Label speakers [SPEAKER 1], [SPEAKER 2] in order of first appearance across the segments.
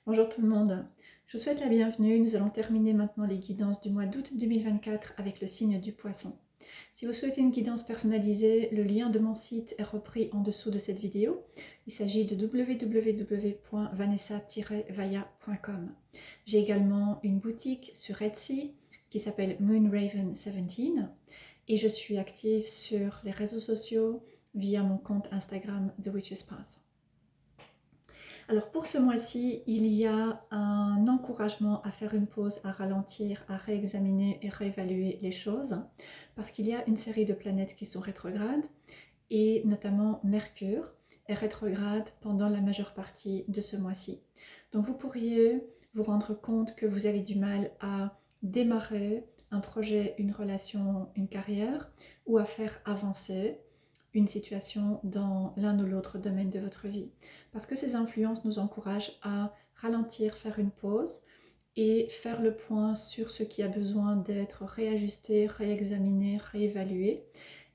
[SPEAKER 1] Bonjour tout le monde, je vous souhaite la bienvenue. Nous allons terminer maintenant les guidances du mois d'août 2024 avec le signe du poisson. Si vous souhaitez une guidance personnalisée, le lien de mon site est repris en dessous de cette vidéo. Il s'agit de www.vanessa-vaya.com. J'ai également une boutique sur Etsy qui s'appelle Moonraven17 et je suis active sur les réseaux sociaux via mon compte Instagram The Witch's Path. Alors pour ce mois-ci, il y a un encouragement à faire une pause, à ralentir, à réexaminer et réévaluer les choses, parce qu'il y a une série de planètes qui sont rétrogrades, et notamment Mercure est rétrograde pendant la majeure partie de ce mois-ci. Donc vous pourriez vous rendre compte que vous avez du mal à démarrer un projet, une relation, une carrière, ou à faire avancer une situation dans l'un ou l'autre domaine de votre vie. Parce que ces influences nous encouragent à ralentir, faire une pause et faire le point sur ce qui a besoin d'être réajusté, réexaminé, réévalué.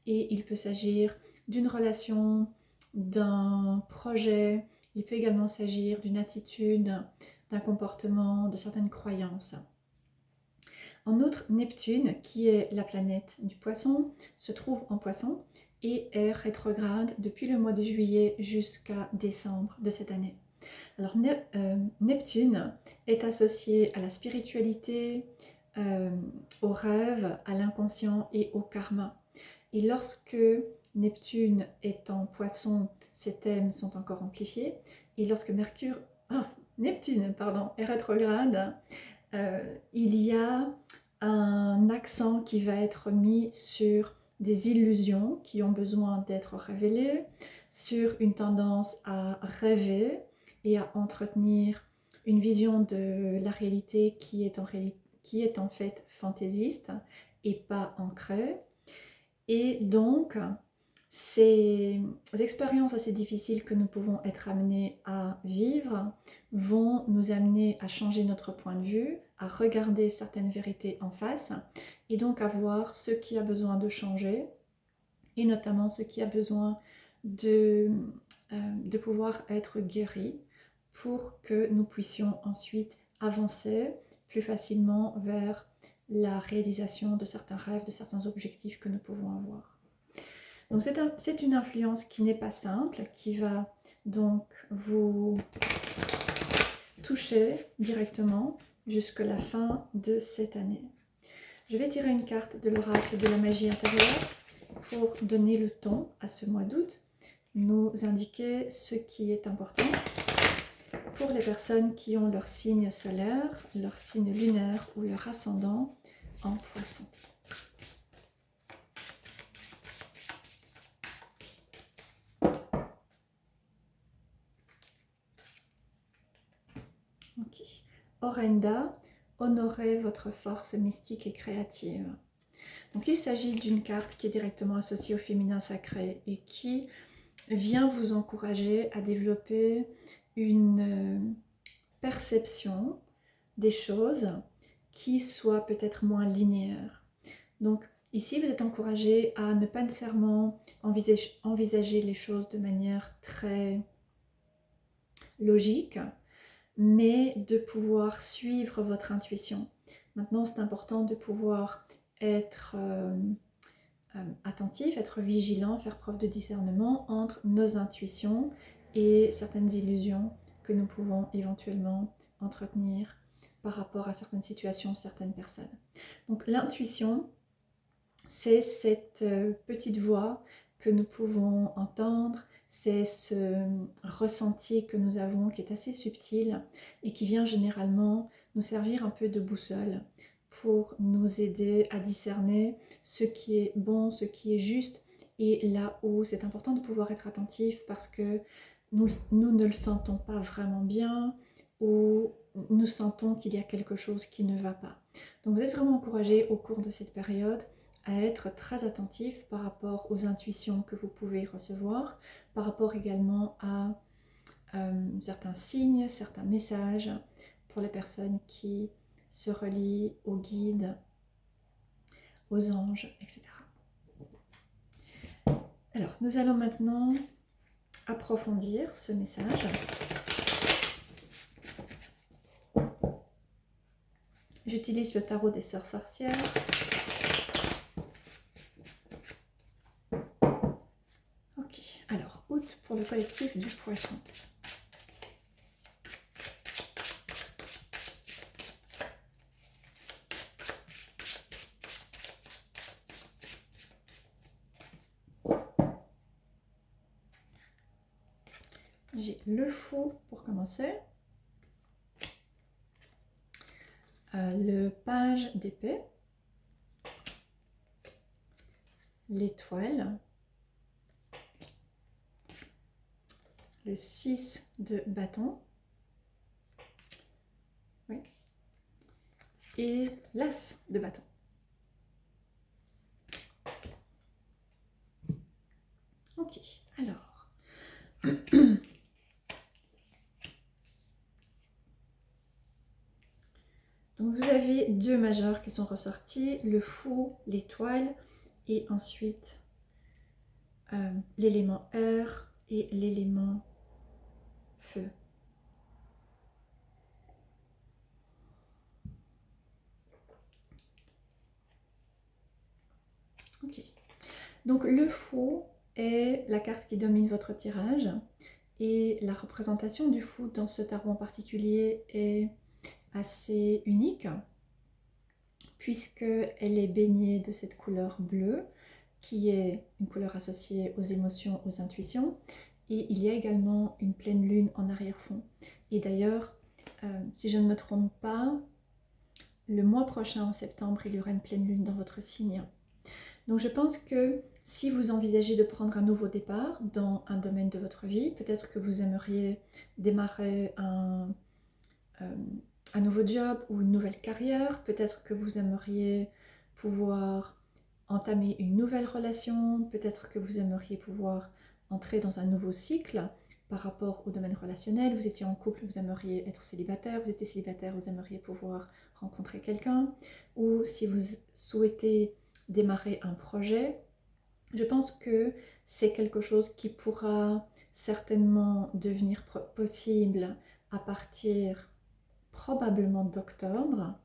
[SPEAKER 1] Et il peut s'agir d'une relation, d'un projet, il peut également s'agir d'une attitude, d'un comportement, de certaines croyances. En outre, Neptune, qui est la planète du poisson, se trouve en poisson et est rétrograde depuis le mois de juillet jusqu'à décembre de cette année. Alors Neptune est associé à la spiritualité, au rêve, à l'inconscient et au karma. Et lorsque Neptune est en poisson, ces thèmes sont encore amplifiés. Et lorsque Neptune est rétrograde, il y a un accent qui va être mis sur des illusions qui ont besoin d'être révélées, sur une tendance à rêver et à entretenir une vision de la réalité qui est en fait fantaisiste et pas ancrée. Et donc, ces expériences assez difficiles que nous pouvons être amenés à vivre vont nous amener à changer notre point de vue, à regarder certaines vérités en face et donc à voir ce qui a besoin de changer et notamment ce qui a besoin de pouvoir être guéri pour que nous puissions ensuite avancer plus facilement vers la réalisation de certains rêves, de certains objectifs que nous pouvons avoir. Donc c'est une influence qui n'est pas simple, qui va donc vous toucher directement jusqu'à la fin de cette année. Je vais tirer une carte de l'oracle de la magie intérieure pour donner le ton à ce mois d'août, nous indiquer ce qui est important pour les personnes qui ont leur signe solaire, leur signe lunaire ou leur ascendant en poisson. Okay. Orenda, honorez votre force mystique et créative. Donc il s'agit d'une carte qui est directement associée au féminin sacré et qui vient vous encourager à développer une perception des choses qui soit peut-être moins linéaire. Donc ici, vous êtes encouragé à ne pas nécessairement envisager les choses de manière très logique, mais de pouvoir suivre votre intuition. Maintenant, c'est important de pouvoir être attentif, être vigilant, faire preuve de discernement entre nos intuitions et certaines illusions que nous pouvons éventuellement entretenir par rapport à certaines situations, certaines personnes. Donc l'intuition, c'est cette petite voix que nous pouvons entendre, c'est ce ressenti que nous avons qui est assez subtil et qui vient généralement nous servir un peu de boussole pour nous aider à discerner ce qui est bon, ce qui est juste et là où c'est important de pouvoir être attentif parce que nous ne le sentons pas vraiment bien ou nous sentons qu'il y a quelque chose qui ne va pas. Donc vous êtes vraiment encouragé au cours de cette période à être très attentif par rapport aux intuitions que vous pouvez recevoir, par rapport également à certains signes, certains messages pour les personnes qui se relient aux guides, aux anges, etc. Alors, nous allons maintenant approfondir ce message. J'utilise le tarot des sœurs sorcières. Ok, alors, août pour le collectif du Poisson. J'ai le Fou pour commencer. Le Page d'épée. L'Étoile. Le 6 de bâton. Oui. Et l'As de bâton. Ok, alors. Donc vous avez deux majeurs qui sont ressortis, le Fou, l'Étoile, et ensuite l'élément air et l'élément feu. Ok. Donc le Fou est la carte qui domine votre tirage, et la représentation du Fou dans ce tarot en particulier est assez unique, puisqu'elle est baignée de cette couleur bleue, qui est une couleur associée aux émotions, aux intuitions, et il y a également une pleine lune en arrière-fond. Et d'ailleurs, si je ne me trompe pas, le mois prochain, en septembre, il y aura une pleine lune dans votre signe. Donc je pense que si vous envisagez de prendre un nouveau départ dans un domaine de votre vie, peut-être que vous aimeriez démarrer un nouveau job ou une nouvelle carrière, peut-être que vous aimeriez pouvoir entamer une nouvelle relation, peut-être que vous aimeriez pouvoir entrer dans un nouveau cycle par rapport au domaine relationnel. Vous étiez en couple, vous aimeriez être célibataire, vous étiez célibataire, vous aimeriez pouvoir rencontrer quelqu'un, ou si vous souhaitez démarrer un projet, je pense que c'est quelque chose qui pourra certainement devenir possible à partir probablement d'octobre.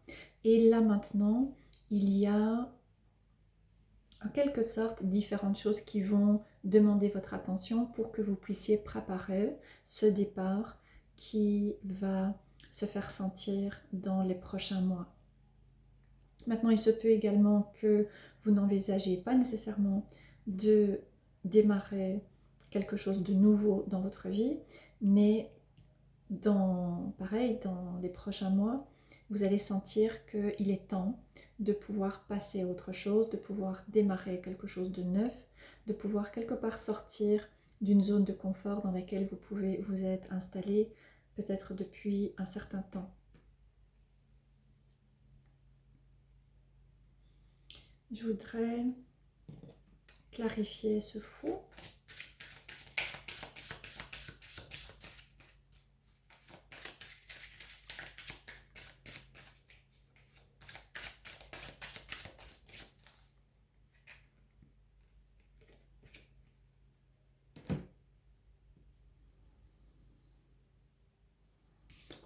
[SPEAKER 1] Et là maintenant, il y a en quelque sorte différentes choses qui vont demander votre attention pour que vous puissiez préparer ce départ qui va se faire sentir dans les prochains mois. Maintenant, il se peut également que vous n'envisagez pas nécessairement de démarrer quelque chose de nouveau dans votre vie, mais pareil, dans les prochains mois, vous allez sentir qu'il est temps de pouvoir passer à autre chose, de pouvoir démarrer quelque chose de neuf, de pouvoir quelque part sortir d'une zone de confort dans laquelle vous pouvez vous être installé peut-être depuis un certain temps. Je voudrais clarifier ce Fou.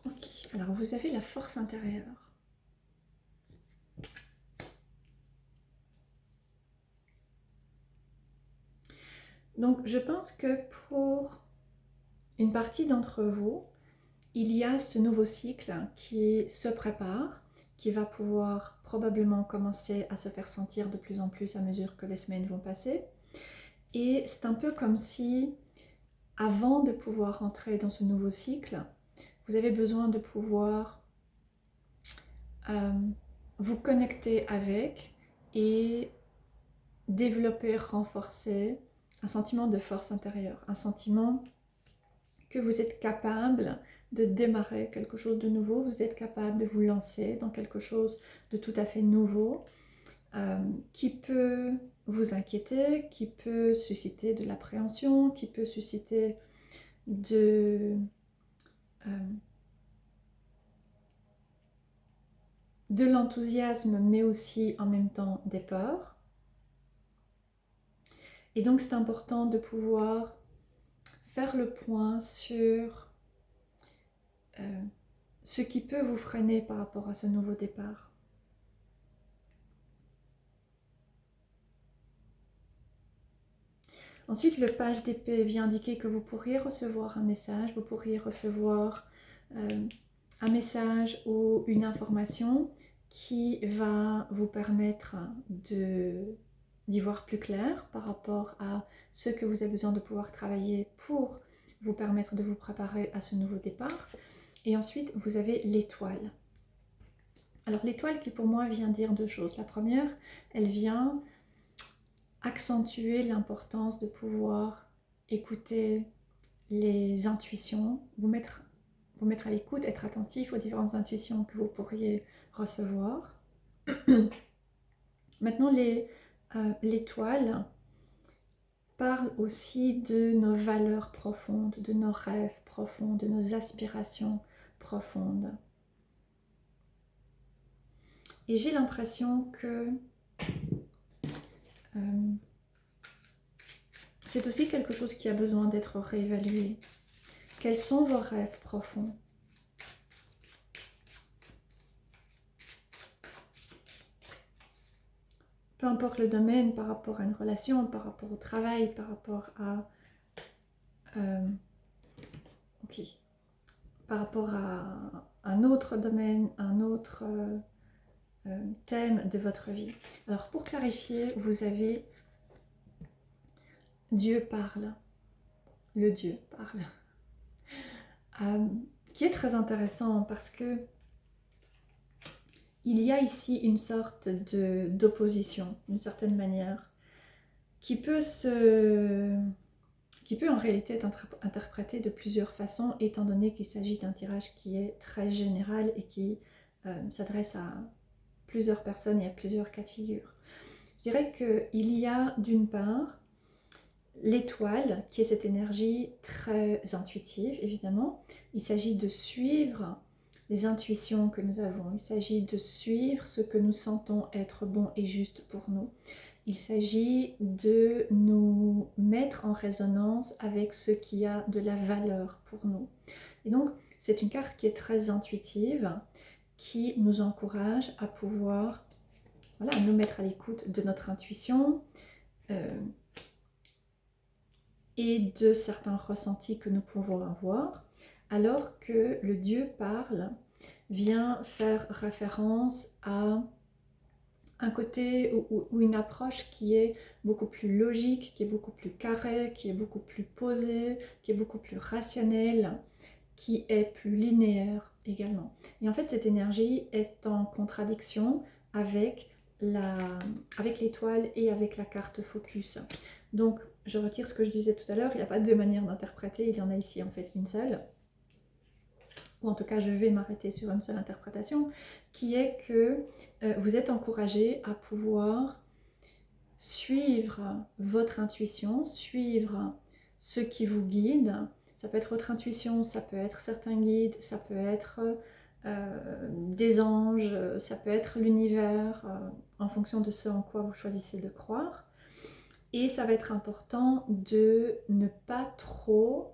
[SPEAKER 1] Ok, alors vous avez la force intérieure. Donc je pense que pour une partie d'entre vous, il y a ce nouveau cycle qui se prépare, qui va pouvoir probablement commencer à se faire sentir de plus en plus à mesure que les semaines vont passer. Et c'est un peu comme si, avant de pouvoir entrer dans ce nouveau cycle, vous avez besoin de pouvoir vous connecter avec et développer, renforcer un sentiment de force intérieure, un sentiment que vous êtes capable de démarrer quelque chose de nouveau, vous êtes capable de vous lancer dans quelque chose de tout à fait nouveau, qui peut vous inquiéter, qui peut susciter de l'appréhension, qui peut susciter de l'enthousiasme, mais aussi en même temps des peurs. Et donc c'est important de pouvoir faire le point sur ce qui peut vous freiner par rapport à ce nouveau départ. Ensuite, le page d'épée vient indiquer que vous pourriez recevoir un message, vous pourriez recevoir un message ou une information qui va vous permettre d'y voir plus clair par rapport à ce que vous avez besoin de pouvoir travailler pour vous permettre de vous préparer à ce nouveau départ. Et ensuite, vous avez l'étoile. Alors l'étoile qui pour moi vient dire deux choses. La première, elle vient accentuer l'importance de pouvoir écouter les intuitions, vous mettre à l'écoute, être attentif aux différentes intuitions que vous pourriez recevoir. Maintenant, l'étoile parle aussi de nos valeurs profondes, de nos rêves profonds, de nos aspirations profondes. Et j'ai l'impression que c'est aussi quelque chose qui a besoin d'être réévalué. Quels sont vos rêves profonds? Peu importe le domaine, par rapport à une relation, par rapport au travail, par rapport à par rapport à un autre domaine, un autre thème de votre vie. Alors pour clarifier, vous avez Dieu parle, le Dieu parle, qui est très intéressant parce que il y a ici une sorte d'opposition, d'une certaine manière, qui peut en réalité être interprétée de plusieurs façons, étant donné qu'il s'agit d'un tirage qui est très général et qui s'adresse à plusieurs personnes et à plusieurs cas de figure. Je dirais qu'il y a d'une part l'étoile, qui est cette énergie très intuitive, évidemment. Il s'agit de suivre les intuitions que nous avons. Il s'agit de suivre ce que nous sentons être bon et juste pour nous. Il s'agit de nous mettre en résonance avec ce qui a de la valeur pour nous. Et donc, c'est une carte qui est très intuitive, qui nous encourage à pouvoir nous mettre à l'écoute de notre intuition et de certains ressentis que nous pouvons avoir, alors que le Dieu parle vient faire référence à un côté ou une approche qui est beaucoup plus logique, qui est beaucoup plus carrée, qui est beaucoup plus posée, qui est beaucoup plus rationnelle, qui est plus linéaire également. Et en fait, cette énergie est en contradiction avec l'étoile et avec la carte focus. Donc, je retire ce que je disais tout à l'heure, il n'y a pas deux manières d'interpréter, il y en a ici en fait une seule. Ou en tout cas je vais m'arrêter sur une seule interprétation, qui est que vous êtes encouragé à pouvoir suivre votre intuition, suivre ce qui vous guide. Ça peut être votre intuition, ça peut être certains guides, ça peut être des anges, ça peut être l'univers, en fonction de ce en quoi vous choisissez de croire. Et ça va être important de ne pas trop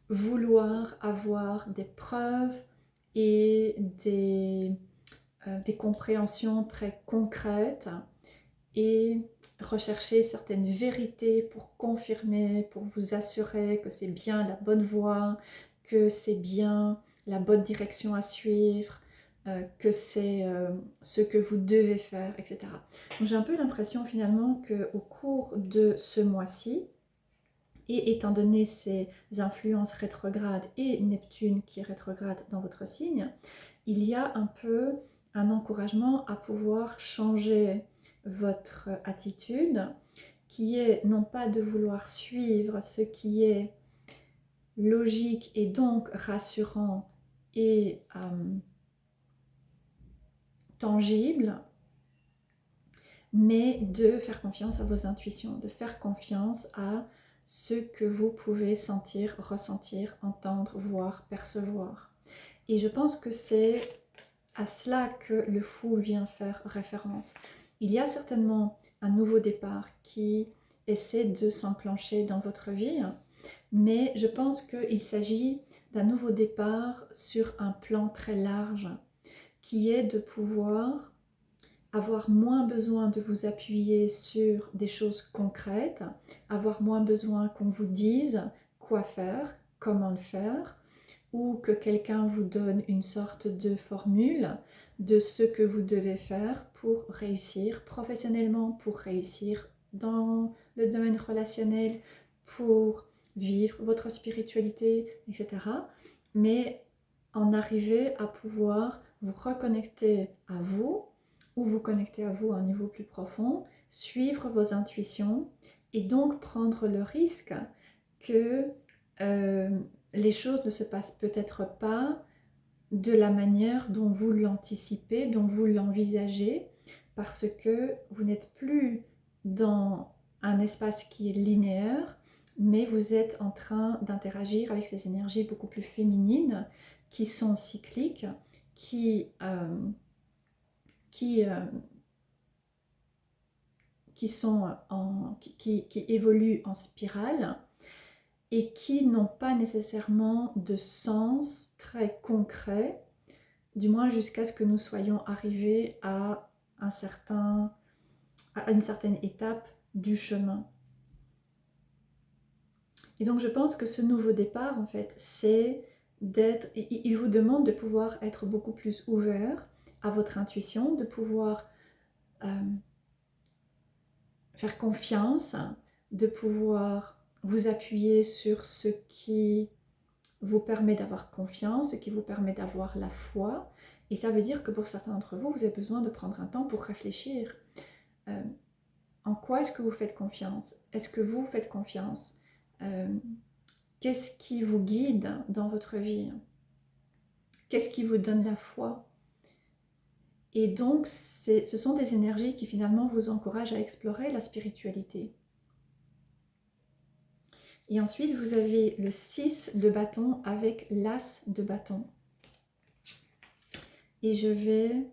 [SPEAKER 1] vouloir avoir des preuves et des compréhensions très concrètes et rechercher certaines vérités pour confirmer, pour vous assurer que c'est bien la bonne voie, que c'est bien la bonne direction à suivre, que c'est ce que vous devez faire, etc. Donc j'ai un peu l'impression finalement qu'au cours de ce mois-ci, et étant donné ces influences rétrogrades et Neptune qui est rétrograde dans votre signe, il y a un peu un encouragement à pouvoir changer votre attitude, qui est non pas de vouloir suivre ce qui est logique et donc rassurant et tangible, mais de faire confiance à vos intuitions, de faire confiance à ce que vous pouvez sentir, ressentir, entendre, voir, percevoir. Et je pense que c'est à cela que le fou vient faire référence. Il y a certainement un nouveau départ qui essaie de s'enclencher dans votre vie, mais je pense qu'il s'agit d'un nouveau départ sur un plan très large, qui est de pouvoir avoir moins besoin de vous appuyer sur des choses concrètes, avoir moins besoin qu'on vous dise quoi faire, comment le faire, ou que quelqu'un vous donne une sorte de formule de ce que vous devez faire pour réussir professionnellement, pour réussir dans le domaine relationnel, pour vivre votre spiritualité, etc. Mais en arriver à pouvoir vous reconnecter à vous, ou vous connecter à vous à un niveau plus profond, suivre vos intuitions et donc prendre le risque que les choses ne se passent peut-être pas de la manière dont vous l'anticipez, dont vous l'envisagez, parce que vous n'êtes plus dans un espace qui est linéaire, mais vous êtes en train d'interagir avec ces énergies beaucoup plus féminines, qui sont cycliques, qui évoluent en spirale, et qui n'ont pas nécessairement de sens très concret, du moins jusqu'à ce que nous soyons arrivés à une certaine étape du chemin. Et donc je pense que ce nouveau départ, en fait, c'est il vous demande de pouvoir être beaucoup plus ouvert à votre intuition, de pouvoir faire confiance, de pouvoir vous appuyer sur ce qui vous permet d'avoir confiance, ce qui vous permet d'avoir la foi. Et ça veut dire que pour certains d'entre vous, vous avez besoin de prendre un temps pour réfléchir. En quoi est-ce que vous faites confiance? Est-ce que vous faites confiance? Qu'est-ce qui vous guide dans votre vie? Qu'est-ce qui vous donne la foi? Et donc, ce sont des énergies qui finalement vous encouragent à explorer la spiritualité. Et ensuite, vous avez le 6 de bâton avec l'as de bâton. Et je vais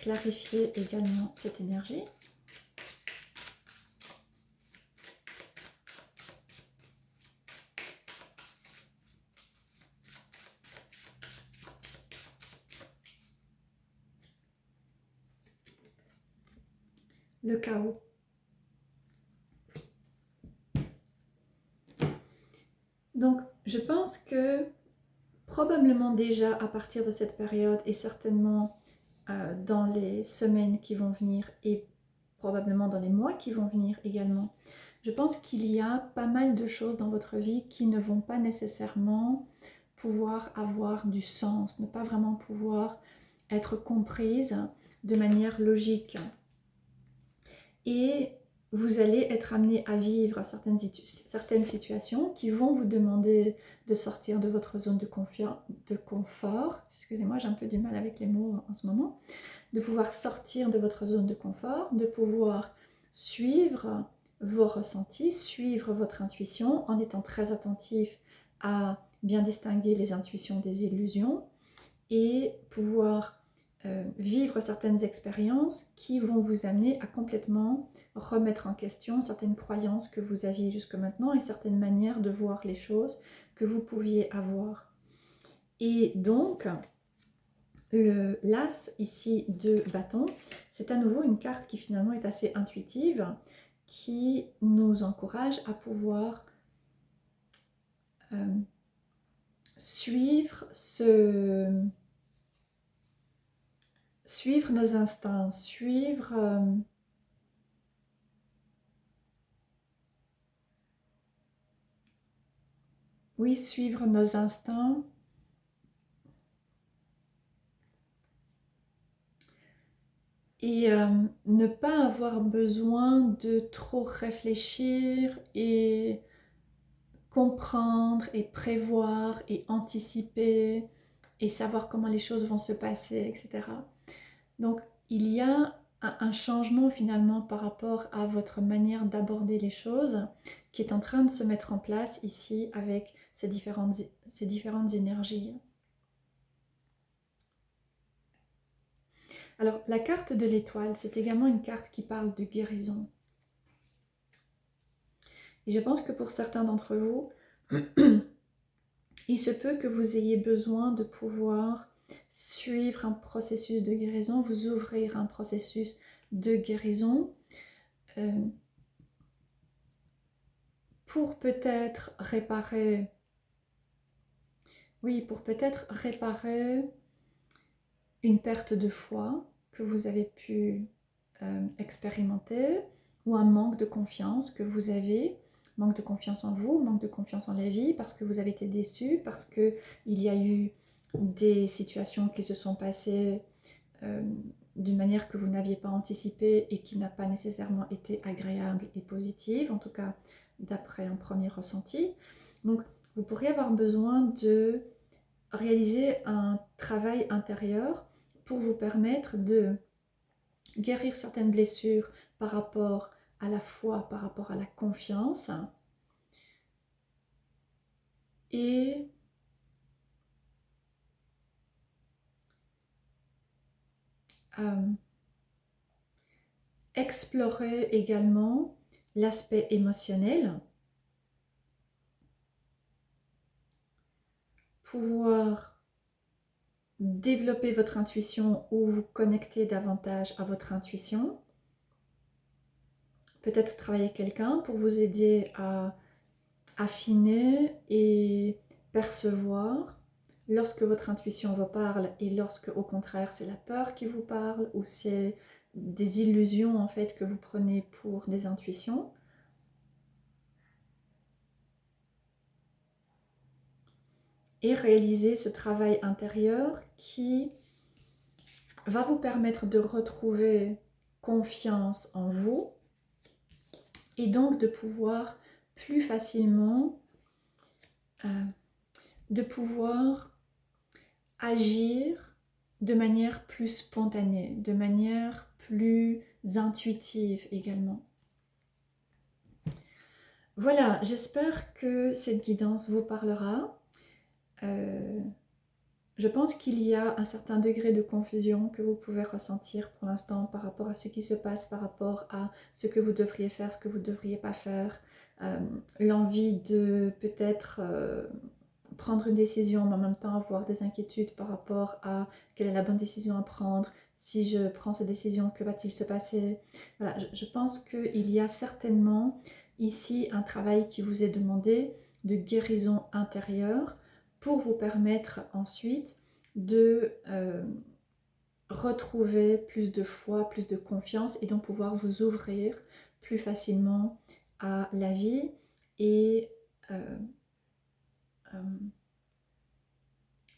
[SPEAKER 1] clarifier également cette énergie. Le chaos. Donc, je pense que probablement déjà à partir de cette période et certainement dans les semaines qui vont venir et probablement dans les mois qui vont venir également, je pense qu'il y a pas mal de choses dans votre vie qui ne vont pas nécessairement pouvoir avoir du sens, ne pas vraiment pouvoir être comprises de manière logique. Et vous allez être amené à vivre certaines situations qui vont vous demander de sortir de votre zone de confort. Excusez-moi, j'ai un peu du mal avec les mots en ce moment. De pouvoir sortir de votre zone de confort, de pouvoir suivre vos ressentis, suivre votre intuition en étant très attentif à bien distinguer les intuitions des illusions et pouvoir vivre certaines expériences qui vont vous amener à complètement remettre en question certaines croyances que vous aviez jusque maintenant et certaines manières de voir les choses que vous pouviez avoir. Et donc, l'as ici de bâton, c'est à nouveau une carte qui finalement est assez intuitive, qui nous encourage à pouvoir suivre nos instincts, suivre nos instincts et ne pas avoir besoin de trop réfléchir et comprendre et prévoir et anticiper et savoir comment les choses vont se passer, etc. Donc, il y a un changement finalement par rapport à votre manière d'aborder les choses qui est en train de se mettre en place ici avec ces différentes énergies. Alors, la carte de l'étoile, c'est également une carte qui parle de guérison. Et je pense que pour certains d'entre vous, il se peut que vous ayez besoin de pouvoir suivre un processus de guérison, vous ouvrir un processus de guérison pour peut-être réparer, oui, pour peut-être réparer une perte de foi que vous avez pu expérimenter, ou un manque de confiance que vous avez, manque de confiance en vous, manque de confiance en la vie, parce que vous avez été déçu, parce qu'il y a eu des situations qui se sont passées d'une manière que vous n'aviez pas anticipée et qui n'a pas nécessairement été agréable et positive, en tout cas d'après un premier ressenti. Donc vous pourriez avoir besoin de réaliser un travail intérieur pour vous permettre de guérir certaines blessures par rapport à la foi, par rapport à la confiance, et explorer également l'aspect émotionnel, pouvoir développer votre intuition ou vous connecter davantage à votre intuition, peut-être travailler avec quelqu'un pour vous aider à affiner et percevoir lorsque votre intuition vous parle et lorsque au contraire c'est la peur qui vous parle ou c'est des illusions en fait que vous prenez pour des intuitions. Et réaliser ce travail intérieur qui va vous permettre de retrouver confiance en vous et donc de pouvoir plus facilement de pouvoir agir de manière plus spontanée, de manière plus intuitive également. Voilà, j'espère que cette guidance vous parlera. Je pense qu'il y a un certain degré de confusion que vous pouvez ressentir pour l'instant par rapport à ce qui se passe, par rapport à ce que vous devriez faire, ce que vous ne devriez pas faire, l'envie de peut-être prendre une décision, mais en même temps avoir des inquiétudes par rapport à quelle est la bonne décision à prendre, si je prends cette décision, que va-t-il se passer? Voilà, je pense qu'il y a certainement ici un travail qui vous est demandé de guérison intérieure pour vous permettre ensuite de retrouver plus de foi, plus de confiance et donc pouvoir vous ouvrir plus facilement à la vie et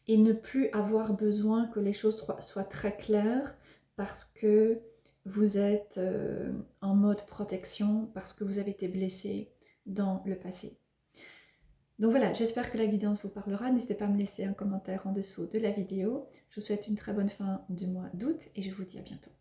[SPEAKER 1] ne plus avoir besoin que les choses soient très claires parce que vous êtes en mode protection, parce que vous avez été blessé dans le passé. Donc voilà, j'espère que la guidance vous parlera. N'hésitez pas à me laisser un commentaire en dessous de la vidéo. Je vous souhaite une très bonne fin du mois d'août et je vous dis à bientôt.